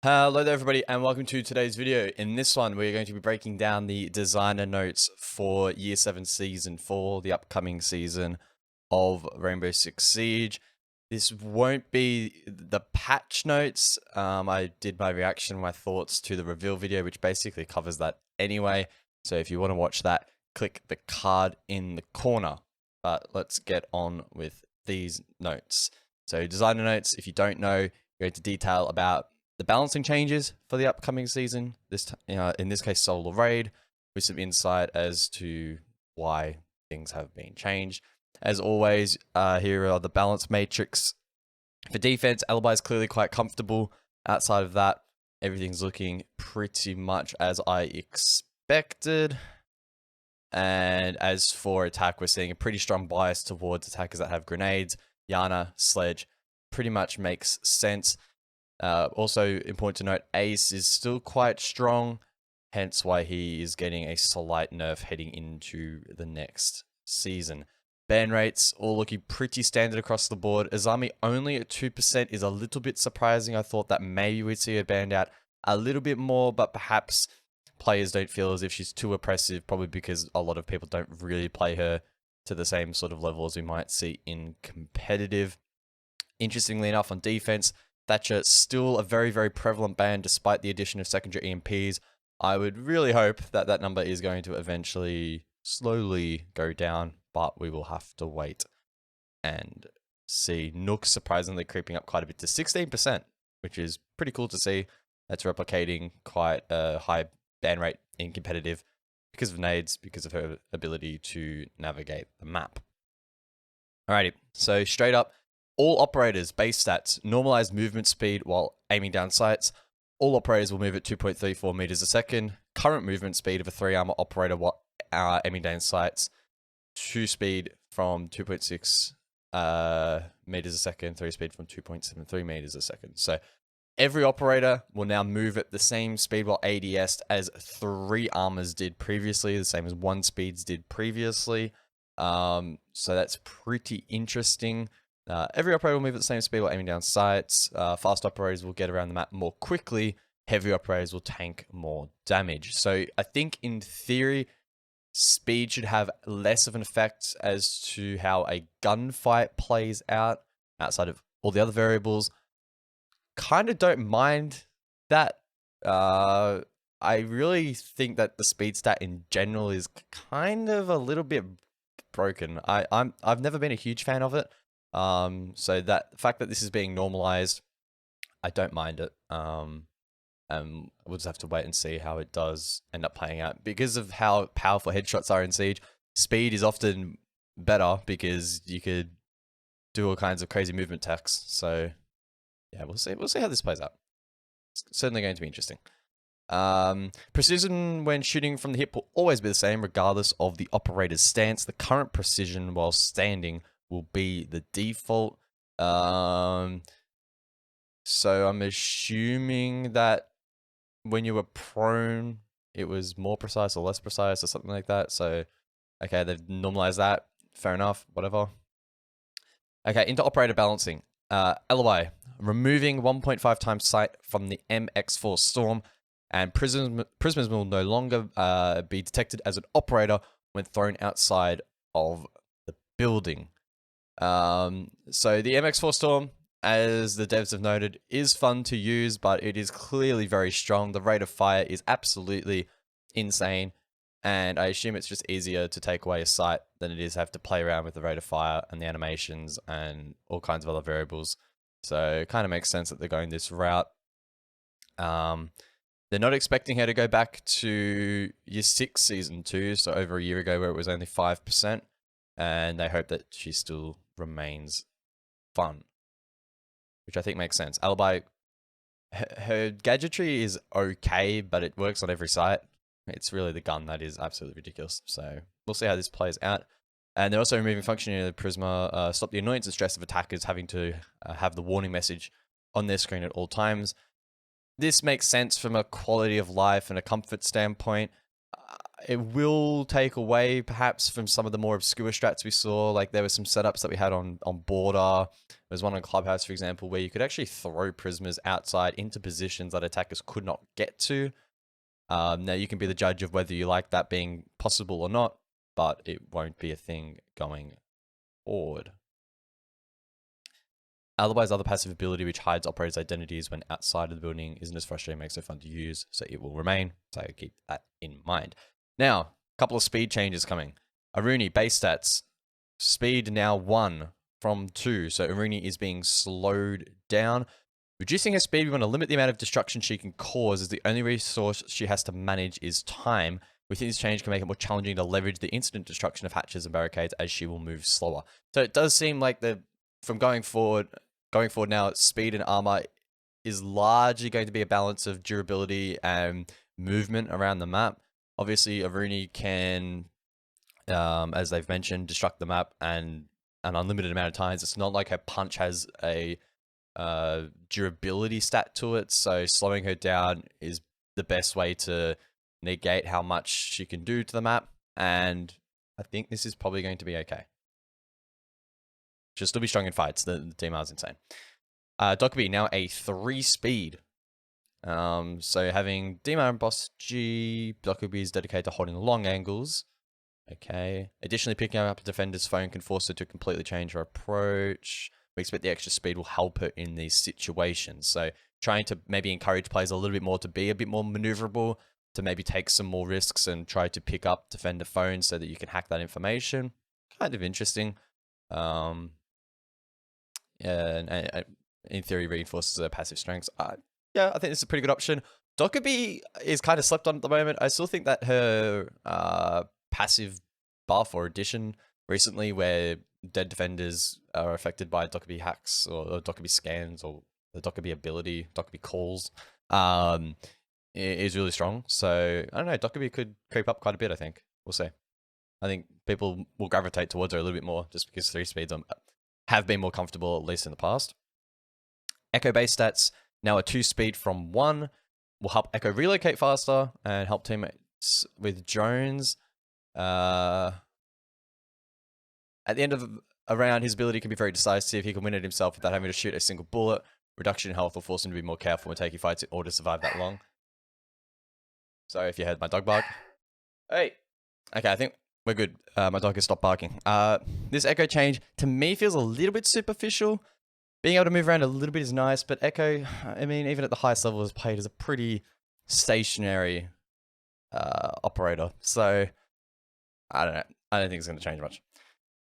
Hello there everybody and welcome to today's video. In this one we're going to be breaking down the designer notes for Year 7 Season 4, the upcoming season of Rainbow Six Siege. This won't be the patch notes. I did my reaction, my thoughts to the reveal video, which basically covers that anyway. So if you want to watch that, click the card in the corner. But let's get on with these notes. So designer notes, if you don't know, go into detail about the balancing changes for the upcoming season. In this case, Solo Raid, with some insight as to why things have been changed. As always, here are the balance matrix. For defense, Alibi is clearly quite comfortable. Outside of that, everything's looking pretty much as I expected. And as for attack, we're seeing a pretty strong bias towards attackers that have grenades. Yana, Sledge, pretty much makes sense. Also important to note, Ace is still quite strong, hence why he is getting a slight nerf heading into the next season. Ban rates all looking pretty standard across the board. Azami only at 2% is a little bit surprising. I thought that maybe we'd see her banned out a little bit more, but perhaps players don't feel as if she's too oppressive, probably because a lot of people don't really play her to the same sort of level as we might see in competitive. Interestingly enough, on defense, Thatcher still a very, very prevalent ban despite the addition of secondary EMPs. I would really hope that that number is going to eventually slowly go down, but we will have to wait and see. Nook surprisingly creeping up quite a bit to 16%, which is pretty cool to see. That's replicating quite a high ban rate in competitive because of nades, because of her ability to navigate the map. Alrighty, so straight up, all operators base stats normalize movement speed while aiming down sights. All operators will move at 2.34 meters a second. Current movement speed of a 3-armor operator while aiming down sights. 2 speed from 2.6 meters a second. 3 speed from 2.73 meters a second. So every operator will now move at the same speed while ADS as 3 armors did previously, the same as 1 speeds did previously. So that's pretty interesting. Every operator will move at the same speed while aiming down sights. Fast operators will get around the map more quickly. Heavy operators will tank more damage. So I think in theory, speed should have less of an effect as to how a gunfight plays out outside of all the other variables. Kind of don't mind that. I really think that the speed stat in general is kind of a little bit broken. I've never been a huge fan of it. So that the fact that this is being normalized, I don't mind it. We'll just have to wait and see how it does end up playing out. Because of how powerful headshots are in Siege, speed is often better because you could do all kinds of crazy movement techs. So yeah, we'll see how this plays out. It's certainly going to be interesting. Precision when shooting from the hip will always be the same regardless of the operator's stance. The current precision while standing will be the default. So I'm assuming that when you were prone, it was more precise or less precise or something like that. So, okay, they've normalized that. Fair enough, whatever. Okay, into operator balancing. LOI, removing 1.5 times sight from the MX4 Storm, and prisms will no longer be detected as an operator when thrown outside of the building. So the MX4 Storm, as the devs have noted, is fun to use, but it is clearly very strong. The rate of fire is absolutely insane, and I assume it's just easier to take away a sight than it is have to play around with the rate of fire and the animations and all kinds of other variables. So it kind of makes sense that they're going this route. They're not expecting her to go back to Year 6 Season 2, so over a year ago where it was only 5%, and they hope that she still remains fun, which I think makes sense. Alibi, her gadgetry is okay, but it works on every site. It's really the gun that is absolutely ridiculous. So we'll see how this plays out. And they're also removing functionality of the Prisma, stop the annoyance and stress of attackers having to have the warning message on their screen at all times. This makes sense from a quality of life and a comfort standpoint. it will take away perhaps from some of the more obscure strats we saw. Like there were some setups that we had on Border. There's one on Clubhouse, for example, where you could actually throw prismers outside into positions that attackers could not get to. Now you can be the judge of whether you like that being possible or not, but it won't be a thing going forward. Otherwise, other passive ability which hides operators' identities when outside of the building isn't as frustrating, makes it fun to use, so it will remain. So keep that in mind. Now, a couple of speed changes coming. Aruni, base stats. Speed now 1 from 2, so Aruni is being slowed down. Reducing her speed, we want to limit the amount of destruction she can cause, as the only resource she has to manage is time. We think this change can make it more challenging to leverage the instant destruction of hatches and barricades, as she will move slower. So it does seem like from going forward now, speed and armor is largely going to be a balance of durability and movement around the map. Obviously, Aruni can, as they've mentioned, destruct the map and an unlimited amount of times. It's not like her punch has a durability stat to it, so slowing her down is the best way to negate how much she can do to the map, and I think this is probably going to be okay. She'll still be strong in fights. The DMR is insane. Dokkaebi, now a 3 speed. So having DMR and Boss G, Dokkaebi is dedicated to holding long angles. Okay. Additionally, picking up a defender's phone can force her to completely change her approach. We expect the extra speed will help her in these situations. So trying to maybe encourage players a little bit more to be a bit more maneuverable, to maybe take some more risks and try to pick up defender phones so that you can hack that information. Kind of interesting. And in theory reinforces her passive strengths. Yeah, I think this is a pretty good option. Dokkaebi is kind of slept on at the moment. I still think that her passive buff or addition recently, where dead defenders are affected by Dokkaebi hacks or Dokkaebi scans or the Dokkaebi ability, Dokkaebi calls, is really strong. So I don't know, Dokkaebi could creep up quite a bit, I think. We'll see. I think people will gravitate towards her a little bit more just because 3 speeds have been more comfortable, at least in the past. Echo base stats, now a 2 speed from 1, will help Echo relocate faster and help teammates with drones. At the end of a round, his ability can be very decisive. He can win it himself without having to shoot a single bullet. Reduction in health will force him to be more careful when taking fights in order to survive that long. Sorry if you heard my dog bark. Hey! Okay, I think we're good. My dog has stopped barking. This Echo change, to me, feels a little bit superficial. Being able to move around a little bit is nice, but Echo, I mean, even at the highest level, is played as a pretty stationary operator. So, I don't know. I don't think it's going to change much.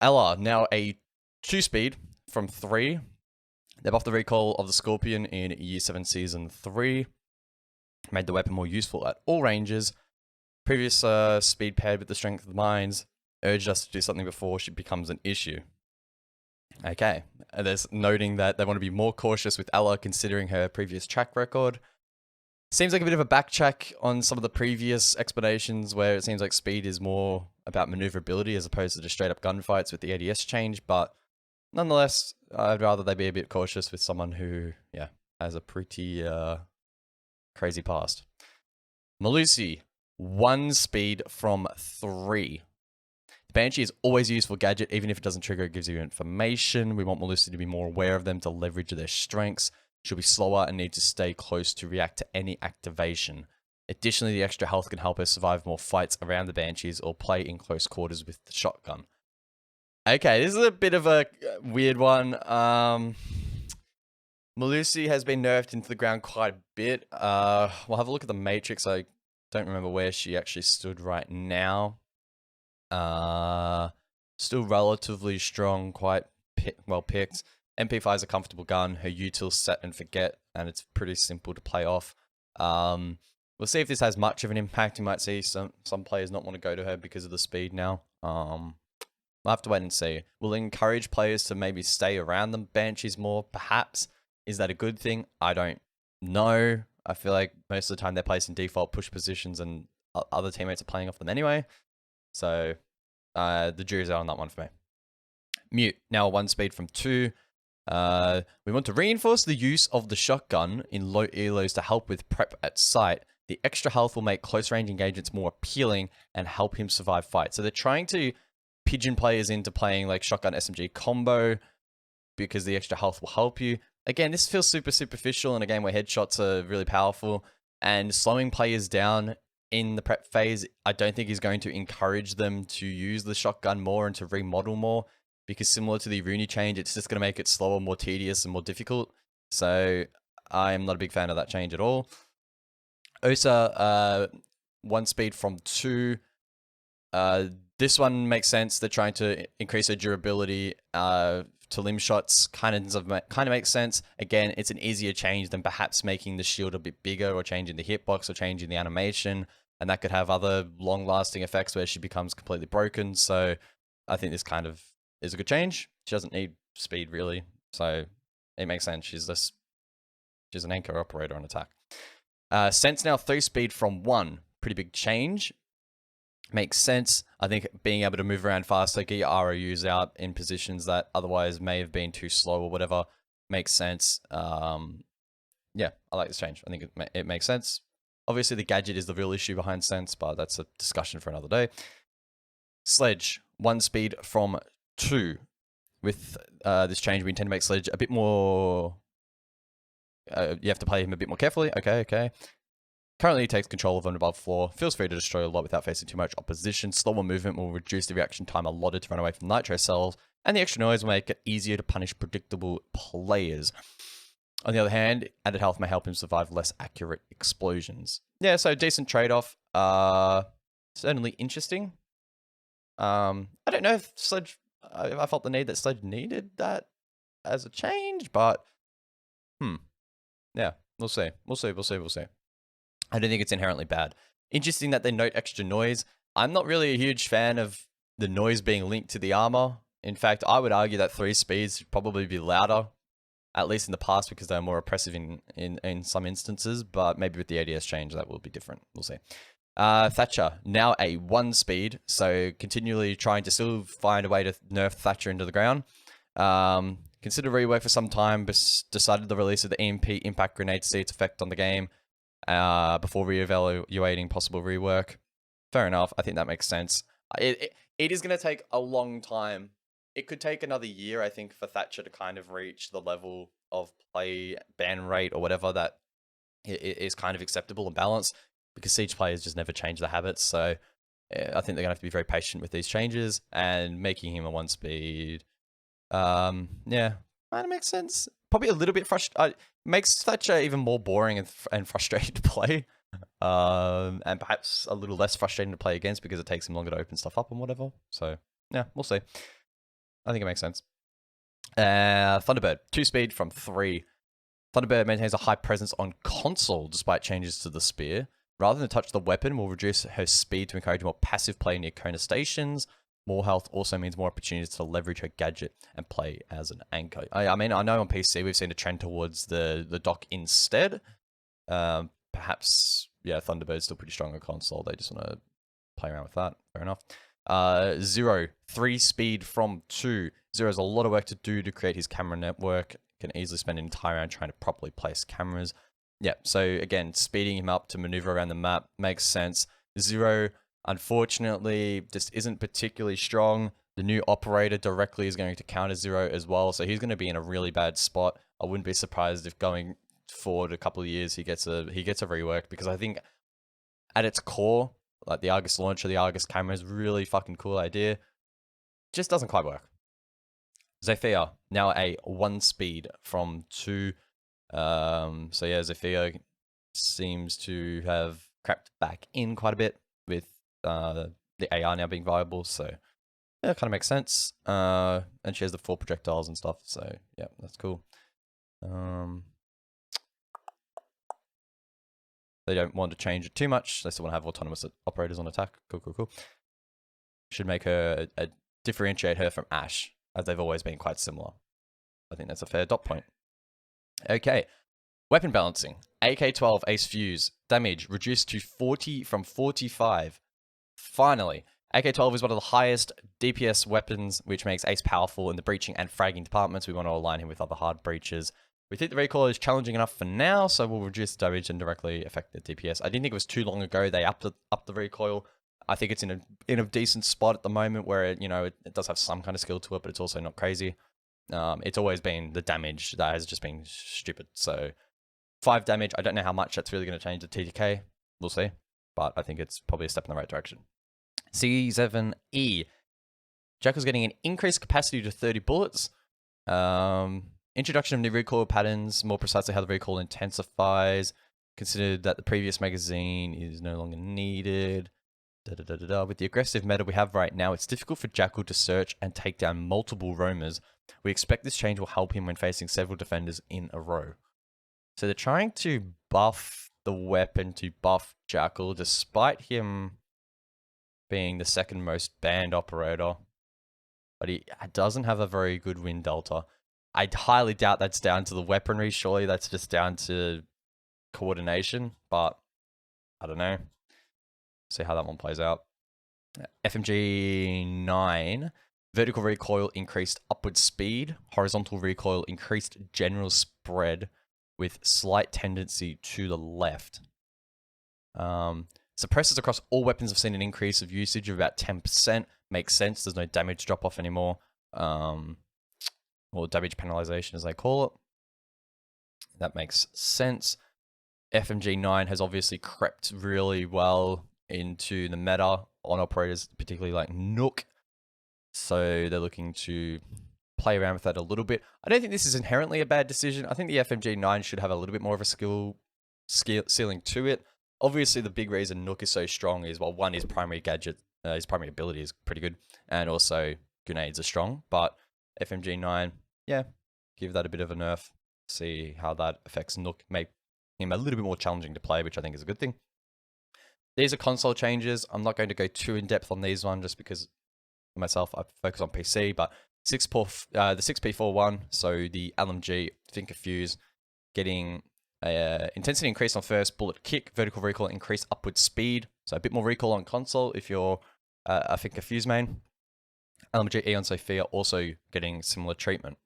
Ela, now a 2 speed from 3. They buffed the recall of the Scorpion in Year 7 Season 3. Made the weapon more useful at all ranges. Previous speed paired with the Strength of the Mines urged us to do something before she becomes an issue. Okay, there's noting that they want to be more cautious with Ela considering her previous track record. Seems like a bit of a backtrack on some of the previous explanations where it seems like speed is more about maneuverability as opposed to just straight up gunfights with the ADS change, but nonetheless, I'd rather they be a bit cautious with someone who, yeah, has a pretty crazy past. Melusi, 1 speed from 3. The Banshee is always a useful gadget, even if it doesn't trigger, it gives you information. We want Melusi to be more aware of them to leverage their strengths. She'll be slower and need to stay close to react to any activation. Additionally, the extra health can help her survive more fights around the Banshees or play in close quarters with the shotgun. Okay, this is a bit of a weird one. Melusi has been nerfed into the ground quite a bit. We'll have a look at the Matrix. I don't remember where she actually stood right now. Still relatively strong, quite well picked. MP5 is a comfortable gun. Her util's set and forget, and it's pretty simple to play off. We'll see if this has much of an impact. You might see some players not want to go to her because of the speed now. We'll have to wait and see. We'll encourage players to maybe stay around the Banshees more, perhaps. Is that a good thing? I don't know. I feel like most of the time they're placed in default push positions and other teammates are playing off them anyway. So the jury's out on that one for me. Mute, now 1 speed from 2. We want to reinforce the use of the shotgun in low elos to help with prep at sight. The extra health will make close range engagements more appealing and help him survive fights. So they're trying to pigeon players into playing like shotgun SMG combo because the extra health will help you. Again, this feels super superficial in a game where headshots are really powerful, and slowing players down in the prep phase, I don't think is going to encourage them to use the shotgun more and to remodel more, because similar to the Rooney change, it's just going to make it slower, more tedious, and more difficult. So I'm not a big fan of that change at all. Osa, 1 speed from 2. This one makes sense. They're trying to increase their durability to limb shots. Kind of makes sense. Again, it's an easier change than perhaps making the shield a bit bigger or changing the hitbox or changing the animation. And that could have other long-lasting effects where she becomes completely broken. So I think this kind of is a good change. She doesn't need speed, really. So it makes sense. She's an anchor operator on attack. Sense now 3 speed from 1. Pretty big change. Makes sense. I think being able to move around faster, get your ROUs out in positions that otherwise may have been too slow or whatever, makes sense. Yeah, I like this change. I think it makes sense. Obviously, the gadget is the real issue behind Sense, but that's a discussion for another day. Sledge, 1 speed from 2. With this change, we intend to make Sledge a bit more... you have to play him a bit more carefully. Okay. Currently, he takes control of an above floor. Feels free to destroy a lot without facing too much opposition. Slower movement will reduce the reaction time allotted to run away from nitro cells. And the extra noise will make it easier to punish predictable players. On the other hand, added health may help him survive less accurate explosions. Yeah, so decent trade-off. Certainly interesting. I don't know if Sledge... I felt the need that Sledge needed that as a change, but... Yeah, we'll see. I don't think it's inherently bad. Interesting that they note extra noise. I'm not really a huge fan of the noise being linked to the armor. In fact, I would argue that 3 speeds should probably be louder, at least in the past, because they're more oppressive in some instances, but maybe with the ADS change, that will be different. We'll see. Thatcher, now a 1 speed, so continually trying to still find a way to nerf Thatcher into the ground. Considered rework for some time, but decided the release of the EMP impact grenade to see its effect on the game before reevaluating possible rework. Fair enough. I think that makes sense. It is going to take a long time. It could take another year, I think, for Thatcher to kind of reach the level of play ban rate or whatever that is kind of acceptable and balanced, because Siege players just never change their habits. So I think they're going to have to be very patient with these changes, and making him a 1 speed. Yeah, kind of makes sense. Probably a little bit makes Thatcher even more boring and frustrating to play. And perhaps a little less frustrating to play against because it takes him longer to open stuff up and whatever. So, yeah, we'll see. I think it makes sense. Thunderbird, 2 speed from 3. Thunderbird maintains a high presence on console despite changes to the spear. Rather than touch the weapon, will reduce her speed to encourage more passive play near Kona stations. More health also means more opportunities to leverage her gadget and play as an anchor. I mean, I know on PC we've seen a trend towards the dock instead. Perhaps, yeah, Thunderbird's still pretty strong on console. They just want to play around with that. Fair enough. Zero, 3 speed from 2. Zero has a lot of work to do to create his camera network. Can easily spend an entire round trying to properly place cameras. Yeah, so again, speeding him up to maneuver around the map makes sense. Zero, unfortunately, just isn't particularly strong. The new operator directly is going to counter Zero as well, so he's going to be in a really bad spot. I wouldn't be surprised if going forward a couple of years he gets a rework, because I think at its core, like the Argus launcher, the Argus camera is really fucking cool idea. Just doesn't quite work. Zephyr, now a 1 speed from 2. So yeah, Zephyr seems to have crept back in quite a bit with the AR now being viable, so yeah, it kind of makes sense. And she has the 4 projectiles and stuff, so yeah, that's cool. They don't want to change it too much. They still want to have autonomous operators on attack. Cool. Should make her differentiate her from Ashe, as they've always been quite similar. I think that's a fair dot point. Okay, weapon balancing. AK-12 Ace Fuse. Damage reduced to 40 from 45. Finally, AK-12 is one of the highest DPS weapons, which makes Ace powerful in the breaching and fragging departments. We want to align him with other hard breachers. We think the recoil is challenging enough for now, so we'll reduce damage and directly affect the DPS. I didn't think it was too long ago they upped the recoil. I think it's in a decent spot at the moment where it does have some kind of skill to it, but it's also not crazy. It's always been the damage that has just been stupid. So 5 damage, I don't know how much that's really going to change the TTK. We'll see, but I think it's probably a step in the right direction. C7E. Jackal's getting an increased capacity to 30 bullets. Introduction of new recoil patterns, more precisely how the recoil intensifies. Considered that the previous magazine is no longer needed. With the aggressive meta we have right now, it's difficult for Jackal to search and take down multiple roamers. We expect this change will help him when facing several defenders in a row. So they're trying to buff the weapon to buff Jackal, despite him being the second most banned operator. But he doesn't have a very good win delta. I highly doubt that's down to the weaponry. Surely that's just down to coordination, but I don't know. See how that one plays out. FMG 9. Vertical recoil increased upward speed. Horizontal recoil increased general spread with slight tendency to the left. Suppressors across all weapons have seen an increase of usage of about 10%. Makes sense. There's no damage drop off anymore. Or damage penalization as they call it. That makes sense. FMG 9 has obviously crept really well into the meta on operators, particularly like Nook. So they're looking to play around with that a little bit. I don't think this is inherently a bad decision. I think the FMG 9 should have a little bit more of a skill ceiling to it. Obviously, the big reason Nook is so strong is, well, one, his primary gadget, his primary ability is pretty good, and also grenades are strong. But FMG 9, yeah, give that a bit of a nerf. See how that affects Nook. Make him a little bit more challenging to play, which I think is a good thing. These are console changes. I'm not going to go too in depth on these one just because myself, I focus on PC. But the 6P41, so the LMG Thinker Fuse, getting intensity increase on first bullet kick, vertical recoil increase upward speed. So a bit more recoil on console if you're a Thinker Fuse main. LMG Eon Sophia also getting similar treatment.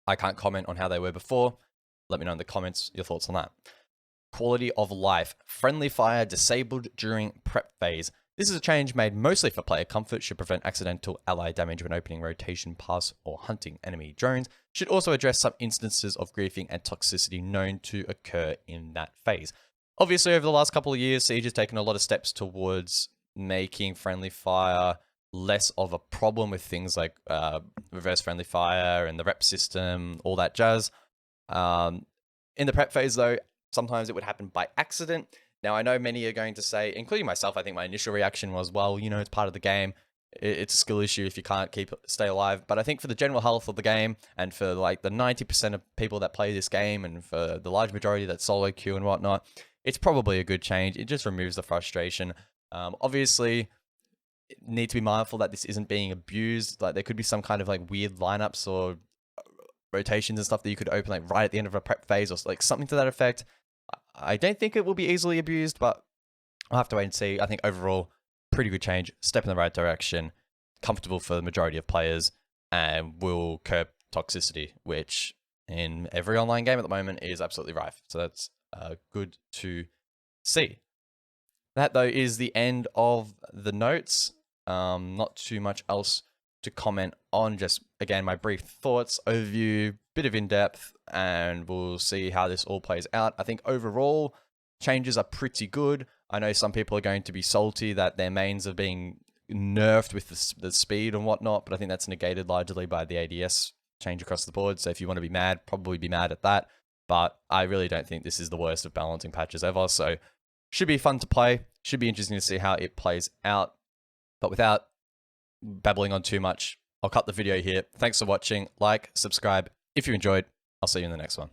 I can't comment on how they were before. Let me know in the comments your thoughts on that. Quality of life. Friendly fire disabled during prep phase. This is a change made mostly for player comfort, should prevent accidental ally damage when opening rotation pass or hunting enemy drones. Should also address some instances of griefing and toxicity known to occur in that phase. Obviously, over the last couple of years, Siege has taken a lot of steps towards making friendly fire less of a problem with things like reverse friendly fire and the rep system, all that jazz. In the prep phase, though, sometimes it would happen by accident. Now, I know many are going to say, including myself, I think my initial reaction was, well, you know, it's part of the game. It's a skill issue if you can't stay alive. But I think for the general health of the game and for like the 90% of people that play this game and for the large majority that solo queue and whatnot, it's probably a good change. It just removes the frustration. Obviously, need to be mindful that this isn't being abused. Like there could be some kind of like weird lineups or rotations and stuff that you could open like right at the end of a prep phase or like something to that effect. I don't think it will be easily abused, but I'll have to wait and see. I think overall, pretty good change, step in the right direction, comfortable for the majority of players, and will curb toxicity, which in every online game at the moment is absolutely rife. So that's good to see. That, though, is the end of the notes. Not too much else to comment on. Just, again, my brief thoughts, overview, bit of in-depth, and we'll see how this all plays out. I think overall, changes are pretty good. I know some people are going to be salty that their mains are being nerfed with the speed and whatnot, but I think that's negated largely by the ADS change across the board. So if you want to be mad, probably be mad at that. But I really don't think this is the worst of balancing patches ever. So should be fun to play. Should be interesting to see how it plays out. But without babbling on too much, I'll cut the video here. Thanks for watching. Like, subscribe if you enjoyed. I'll see you in the next one.